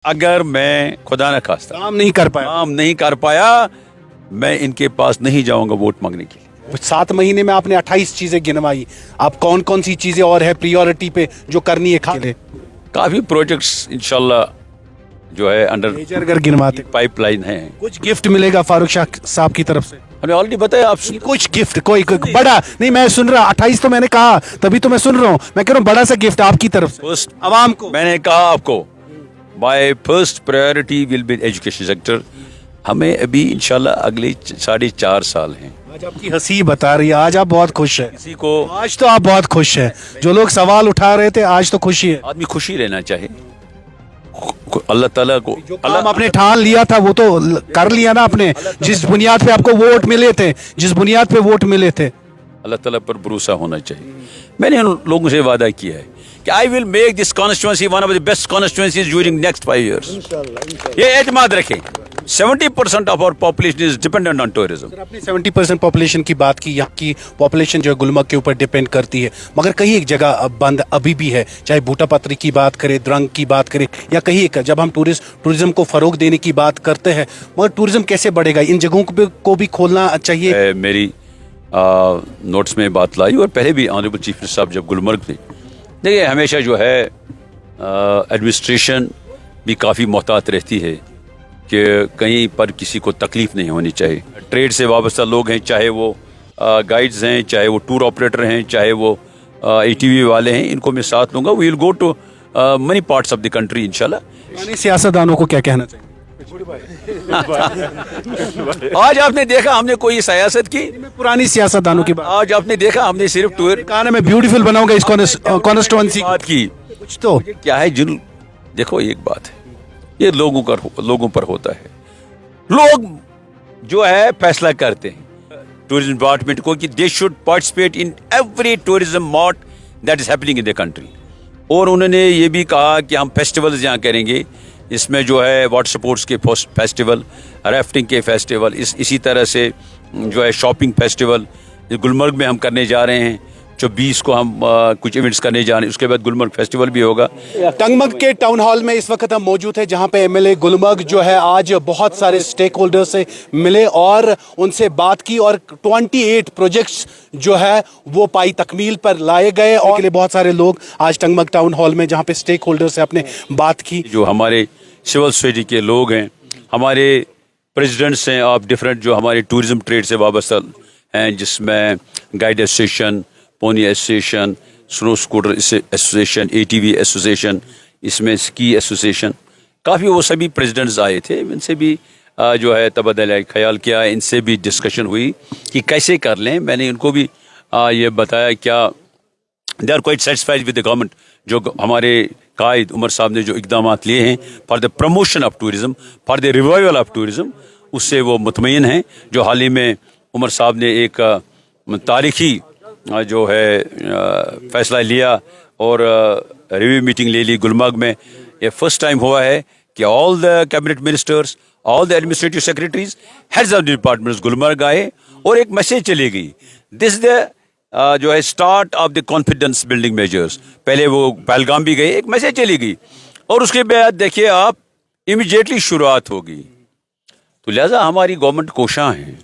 अगर मैं खुदा न खास्ता काम नहीं कर पाया मैं इनके पास नहीं जाऊंगा वोट मांगने के लिए। 7 महीने में आपने 28 चीजें गिनवाई, आप कौन कौन सी चीजें और है प्रियोरिटी पे जो करनी है खाली? काफी प्रोजेक्ट्स इंशाल्लाह जो है अंडर मेजर अगर गिनवाते पाइपलाइन है। कुछ गिफ्ट मिलेगा फारूक शाह साहब की तरफ से? हमने ऑलरेडी बताया आप कुछ गिफ्ट कोई बड़ा नहीं, मैं सुन रहा 28 तो मैंने कहा, तभी तो मैं सुन रहा हूँ, मैं कह रहा हूँ बड़ा सा गिफ्ट आपकी तरफ से फर्स्ट आवाम को। मैंने कहा आपको my first priority will be education sector. हमें अभी इंशाल्लाह अगले 4.5 साल हैं। आज आपकी हंसी बता रही है, आज आप बहुत खुश है। किसी को आज तो आप बहुत खुश है, जो लोग सवाल उठा रहे थे आज तो खुशी है। आदमी खुशी रहना चाहे, अल्लाह ताला को जो काम आपने ठान लिया था वो तो कर लिया ना आपने, जिस बुनियाद पे आपको वोट मिले थे, जिस बुनियाद पे वोट मिले थे। अल्लाह ताला पर भरोसा होना चाहिए। मैंने उन लोगों से वादा किया है कि I will make this constituency one of the best constituencies during next 5 years। ये एतमाद रखें। 70% of our population is dependent on tourism. आपने 70% पॉपुलेशन की बात की, यहाँ की पॉपुलेशन जो है गुलमर्ग के ऊपर डिपेंड करती है, मगर कहीं एक जगह बंद अभी भी है, चाहे बूटा पत्री की बात करें, द्रंग की बात करें, या कहीं एक जब हम टूरिज्म को फरोग देने की बात करते हैं, मगर टूरिज्म कैसे बढ़ेगा? इन जगहों को भी खोलना चाहिए। मेरी नोट्स में बात लाई और पहले भी ऑनरेबल चीफ मिनिस्टर साहब जब गुलमर्ग थे, देखिए हमेशा जो है एडमिनिस्ट्रेशन भी काफ़ी मोहतात रहती है कि कहीं पर किसी को तकलीफ नहीं होनी चाहिए। ट्रेड से वाबस्ता लोग हैं, चाहे वो गाइड्स हैं, चाहे वो टूर ऑपरेटर हैं, चाहे वो ATV वाले हैं, इनको मैं साथ लूँगा। We will go to many parts of the country इंशाल्लाह। पुराने सियासतदानों को क्या कहना चाहिए? आज आपने देखा हमने कोई सियासत की, पुरानी सियासतदानों की बात आज आपने देखा हमने सिर्फ टूर कहा ना, मैं ब्यूटीफुल बनाऊंगा इस कॉन्स्टिट्यूएंसी बात की। कुछ तो क्या है जिन देखो एक बात है, ये लोगों पर होता है। लोग जो है फैसला करते हैं टूरिज्म डिपार्टमेंट को कि they should participate in every tourism mart that is happening in the country. और उन्होंने ये भी कहा कि हम फेस्टिवल्स यहाँ करेंगे, इसमें जो है वाटर स्पोर्ट्स के फेस्टिवल, राफ्टिंग के फेस्टिवल, इसी तरह से जो है शॉपिंग फेस्टिवल गुलमर्ग में हम करने जा रहे हैं। 24 को हम कुछ इवेंट्स करने जा रहे हैं, उसके बाद गुलमर्ग फेस्टिवल भी होगा। टंगमर्ग के टाउन हॉल में इस वक्त हम मौजूद हैं, जहां पे MLA गुलमर्ग जो है आज बहुत सारे स्टेक होल्डर से मिले और उनसे बात की, और 28 प्रोजेक्ट्स जो है वो पाई तकमील पर लाए गए। और के लिए बहुत सारे लोग आज टंगमर्ग टाउन हॉल में जहां पे स्टेक होल्डर से अपने बात की। जो हमारे सिविल सोसाइटी के लोग हैं, हमारे प्रेसिडेंट्स हैं ऑफ डिफरेंट जो हमारे टूरिज्म ट्रेड से वाबस्ता हैं, जिसमें guide association, pony association, snow scooter association, ATV association, इसमें स्की एसोसिएशन, काफ़ी वो सभी प्रेसिडेंट्स आए थे। इनसे भी जो है तबादला ख्याल किया, इनसे भी डिस्कशन हुई कि कैसे कर लें। मैंने इनको भी ये बताया क्या they are quite satisfied with the government, जो हमारे कायद उमर साहब ने जो इकदाम लिए हैं for the promotion of tourism, for the revival of tourism, उससे वो मुतमईन हैं। जो हाल ही में उमर साहब ने एक तारीखी जो है फैसला लिया और रिव्यू मीटिंग ले ली गुलमर्ग में। ये फर्स्ट टाइम हुआ है कि all the cabinet ministers, all the administrative secretaries, heads of departments Gulmarg आए और एक मैसेज चली गई, दिस द जो है start of the confidence building measures. पहले वो पहलगाम भी गए, एक मैसेज चली गई और उसके बाद देखिए आप इमीडिएटली शुरुआत होगी। तो लिहाजा हमारी गवर्नमेंट कोशां है,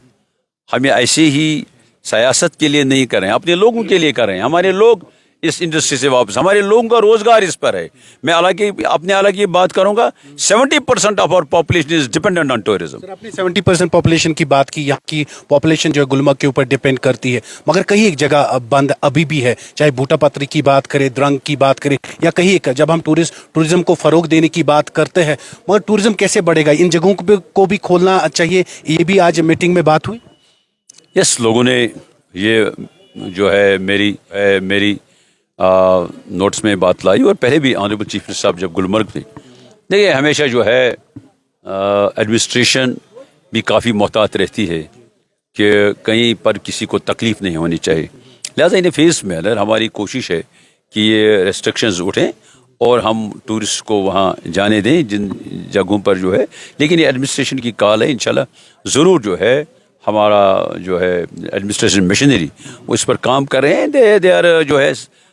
हमें ऐसे ही सियासत के लिए नहीं कर रहे हैं, अपने लोगों के लिए कर रहे हैं। हमारे लोग इस इंडस्ट्री से वापस, हमारे लोगों का रोजगार इस पर है। मैं हालांकि बात करूंगा, 70% of our population is dependent on tourism. Sir, आपने 70% पॉपुलेशन की बात की, यहाँ की पॉपुलेशन जो है गुलमर्ग के ऊपर डिपेंड करती है, मगर कहीं एक जगह बंद अभी भी है, चाहे बूटा पत्री की बात करें, द्रंग की बात करें, या कहीं एक जब हम टूरिज्म को फरोग देने की बात करते हैं, मगर टूरिज्म कैसे बढ़ेगा? इन जगहों को भी खोलना चाहिए, ये भी आज मीटिंग में बात हुई। यस, लोगों ने ये जो है मेरी नोट्स में बात लाई और पहले भी ऑनरेबल चीफ मिनिस्टर साहब जब गुलमर्ग थे, देखिए हमेशा जो है एडमिनिस्ट्रेशन भी काफ़ी मोहतात रहती है कि कहीं पर किसी को तकलीफ नहीं होनी चाहिए। लिहाजा इन फेस में अगर हमारी कोशिश है कि ये रेस्ट्रिक्शंस उठें और हम टूरिस्ट को वहाँ जाने दें जिन जगहों पर जो है, लेकिन ये एडमिनिस्ट्रेशन की कॉल है, इंशाल्लाह ज़रूर जो है हमारा जो है एडमिनिस्ट्रेशन मशीनरी वो इस पर काम कर रहे हैं। दे आर जो है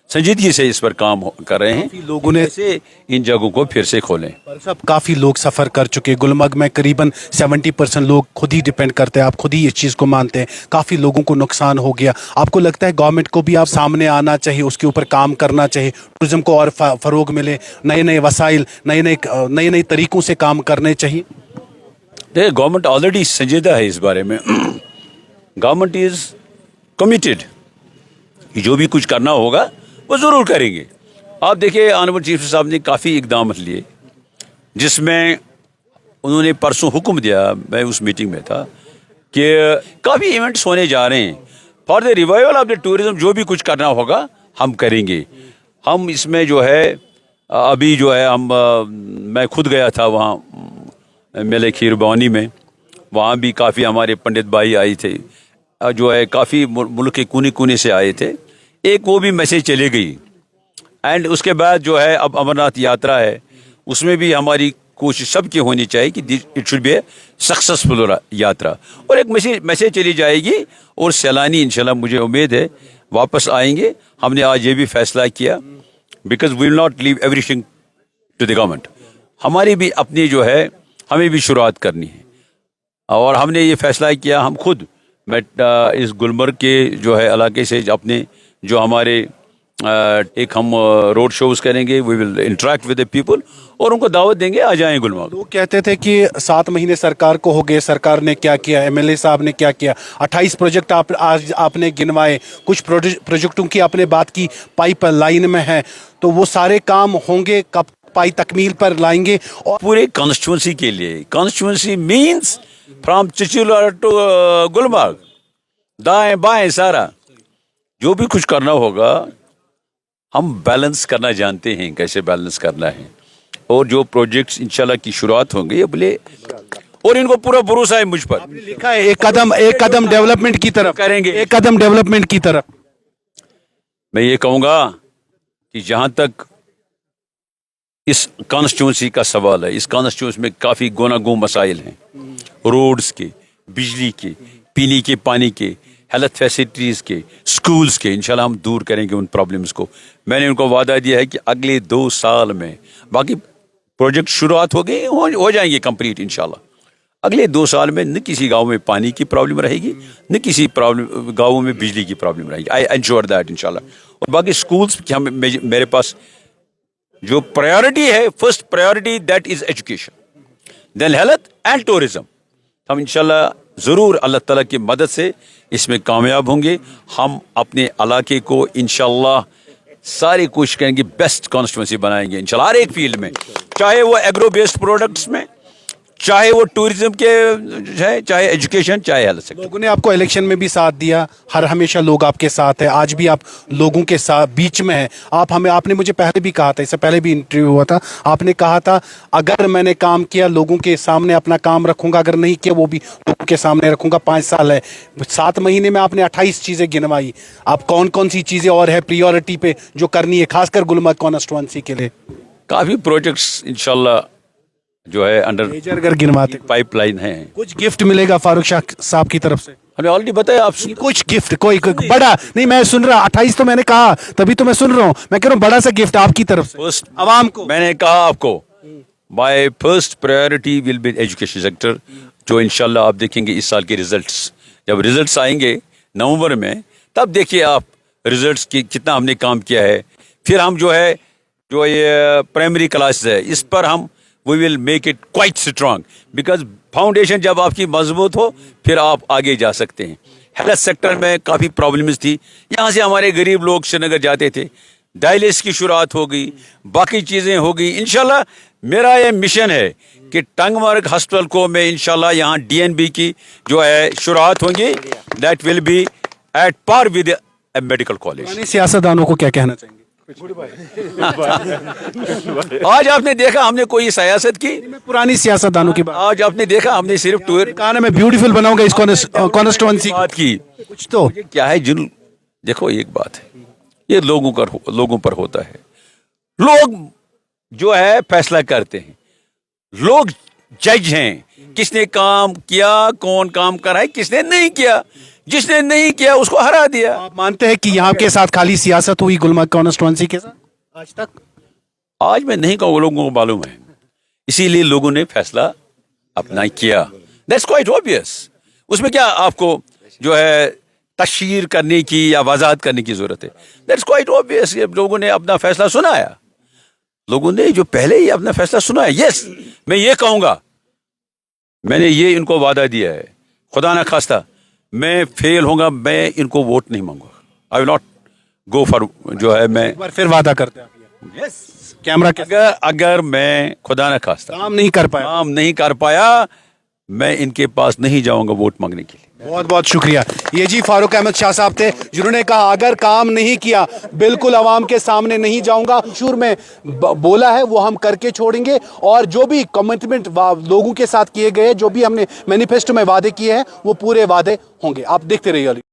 संजीदगी से इस पर काम कर रहे हैं। लोगों ने से इन जगहों को फिर से खोलें। सब काफ़ी लोग सफ़र कर चुके हैं। गुलमर्ग में करीबन 70% लोग खुद ही डिपेंड करते हैं, आप खुद ही इस चीज़ को मानते हैं। काफ़ी लोगों को नुकसान हो गया। आपको लगता है गवर्नमेंट को भी आप सामने आना चाहिए, उसके ऊपर काम करना चाहिए, टूरिज्म को और फ़रोग मिले, नए नए वसाइल, नए नए तरीक़ों से काम करने चाहिए? देखिए, गवर्नमेंट ऑलरेडी संजीदा है इस बारे में। गवर्नमेंट इज़ कमिटेड, जो भी कुछ करना होगा वो ज़रूर करेंगे। आप देखिए, ऑनरेबल चीफ साहब ने काफ़ी इकदाम लिए, जिसमें उन्होंने परसों हुक्म दिया, मैं उस मीटिंग में था, कि काफ़ी इवेंट्स होने जा रहे हैं for the revival of the tourism. जो भी कुछ करना होगा हम करेंगे। हम इसमें जो है अभी जो है मैं खुद गया था वहाँ मेले खीर भवानी में, वहाँ भी काफ़ी हमारे पंडित भाई आए थे, जो है काफ़ी मुल्क के कोने कोने से आए थे। एक वो भी मैसेज चली गई। एंड उसके बाद जो है अब अमरनाथ यात्रा है, उसमें भी हमारी कोशिश सबकी होनी चाहिए कि it should be A successful यात्रा, और एक मैसेज चली जाएगी और सैलानी इंशाल्लाह मुझे उम्मीद है वापस आएंगे। हमने आज ये भी फैसला किया, because we will not leave everything to the government. हमारी भी अपनी जो है हमें भी शुरुआत करनी है, और हमने ये फैसला किया हम खुद इस गुलमर्ग के जो है इलाके से अपने जो हमारे एक हम रोड शोज करेंगे, we will interact with the people और उनको दावत देंगे, आ जाएं गुलमर्ग। लोग कहते थे कि 7 महीने सरकार को हो गए, सरकार ने क्या किया, एमएलए साहब ने क्या किया, 28 प्रोजेक्ट आज आपने गिनवाए, कुछ प्रोजेक्टों की आपने बात की पाइप लाइन में है, तो वो सारे काम होंगे कब पाई तकमील पर लाएंगे? और पूरे कॉन्स्टिट्यूंसी के लिए, constituency means from Chichula to Gulmarg, दाएं बाएं सारा जो भी कुछ करना होगा हम बैलेंस करना जानते हैं, कैसे बैलेंस करना है। और जो प्रोजेक्ट्स इंशाल्लाह की शुरुआत होंगी ये बोले, और इनको पूरा भरोसा है मुझ पर। लिखा है एक कदम डेवलपमेंट की तरफ करेंगे, एक कदम डेवलपमेंट की तरफ। मैं ये कहूँगा कि जहाँ तक इस कॉन्स्टिट्यूंसी का सवाल है, इस कॉन्स्टिट्यूंसी में काफ़ी गुनागो मसाइल हैं, रोड्स के, बिजली के, पीने के पानी के, हेल्थ फैसिलिटीज़ के, स्कूल्स के, इंशाल्लाह हम दूर करेंगे उन प्रॉब्लम्स को। मैंने उनको वादा दिया है कि अगले 2 साल में बाकी प्रोजेक्ट शुरुआत हो गई, हो जाएंगे कंप्लीट इंशाल्लाह। अगले 2 साल में न किसी गांव में पानी की प्रॉब्लम रहेगी, न किसी गाँवों में बिजली की प्रॉब्लम रहेगी। आई एंश्योर दैट इंशाल्लाह। और बाकी स्कूल्स की मेरे पास जो प्रायोरिटी है, first priority that is education, then health and tourism. हम इंशाल्लाह ज़रूर अल्लाह ताला की मदद से इसमें कामयाब होंगे। हम अपने इलाके को इंशाल्लाह सारी कोशिश करेंगे, बेस्ट कॉन्स्टिट्यूंसी बनाएंगे इंशाल्लाह हर एक फील्ड में, चाहे वो एग्रो बेस्ड प्रोडक्ट्स में, चाहे वो टूरिज्म के है, चाहे एजुकेशन, चाहे हेल्थ सेक्टर। लोगों ने आपको इलेक्शन में भी साथ दिया, हर हमेशा लोग आपके साथ है, आज भी आप लोगों के साथ बीच में हैं। आपने मुझे पहले भी कहा था, इससे पहले भी इंटरव्यू हुआ था, आपने कहा था अगर मैंने काम किया लोगों के सामने अपना काम रखूंगा, अगर नहीं किया वो भी लोगों के सामने रखूंगा। 5 साल है, 7 महीने में आपने 28 चीज़ें गिनवाई। आप कौन कौन सी चीज़ें और है प्रियोरिटी पे जो करनी है, खासकर गुलमर्ग कॉन्स्टिट्यूंसी के लिए? काफ़ी प्रोजेक्ट्स इंशाल्लाह जो है अंडर मेजर अगर गिनवाते पाइपलाइन है। कुछ गिफ्ट मिलेगा फारूक शाह साहब की तरफ से? हमने ऑलरेडी बताया आप कुछ गिफ्ट, कोई बड़ा नहीं, मैं सुन रहा 28 तो मैंने कहा, तभी तो मैं सुन रहा हूँ, मैं कह रहा हूँ बड़ा सा गिफ्ट आपकी तरफ से फर्स्ट आवाम को। मैंने कहा आपको my first priority will be education sector, जो इंशाल्लाह आप देखेंगे इस साल के रिजल्ट्स, जब रिजल्ट्स आएंगे नवंबर में, तब देखिए आप रिजल्ट्स की कितना हमने काम किया है। फिर हम जो है जो ये प्राइमरी क्लास है, इस पर हम we will make it quite strong, because foundation जब आपकी मजबूत हो फिर आप आगे जा सकते हैं। हेल्थ सेक्टर में काफ़ी प्रॉब्लम्स थी, यहाँ से हमारे गरीब लोग श्रीनगर जाते थे, डायलिसिस की शुरुआत हो गई, बाकी चीज़ें हो गई। इंशाल्लाह मेरा ये मिशन है कि टंगमर्ग हॉस्पिटल को मैं इंशाल्लाह यहाँ DNB की जो है शुरुआत होंगी, that will be at par with a medical college. सियासतदानों को क्या कहना चाहेंगे? आज आपने देखा हमने कोई सियासत की, पुरानी सियासतदानों की बात, आज आपने देखा हमने सिर्फ टूर कहा ना मैं ब्यूटीफुल बनाऊंगा इस कॉन्स्टिट्यूंसी बात की। कुछ तो क्या है जिन देखो एक बात है, ये लोगों पर होता है। लोग जो है फैसला करते हैं, लोग जज हैं, किसने काम किया, कौन काम कर रहा है, किसने नहीं किया। जिसने नहीं किया उसको हरा दिया। आप मानते हैं कि यहाँ के साथ खाली सियासत हुई गुलमर्ग कॉन्स्टिट्यूंसी के साथ आज तक? आज मैं नहीं कहूँ, लोगों को मालूम है, इसीलिए लोगों ने फैसला अपना किया। That's quite obvious. उसमें क्या आपको जो है तशहीर करने की या वजाहत करने की जरूरत है? That's quite obvious. लोगों ने अपना फैसला सुनाया, लोगों ने जो पहले ही अपना फैसला सुनाया। यस, मैं ये कहूंगा, मैंने ये इनको वादा दिया है, खुदा ना खास्ता मैं फेल होगा, मैं इनको वोट नहीं मांगूंगा। I will not go for, जो है मैं एक बार फिर वादा करते हैं आप। यस, कैमरा के अगर मैं खुदा ना खास्ता काम नहीं कर पाया, काम नहीं कर पाया, मैं इनके पास नहीं जाऊंगा वोट मांगने के लिए। बहुत बहुत शुक्रिया। ये जी फारूक अहमद शाह साहब थे, जिन्होंने कहा अगर काम नहीं किया बिल्कुल अवाम के सामने नहीं जाऊंगा। शुरू में बोला है वो हम करके छोड़ेंगे, और जो भी कमिटमेंट लोगों के साथ किए गए, जो भी हमने मैनिफेस्टो में वादे किए हैं, वो पूरे वादे होंगे। आप देखते रहिए।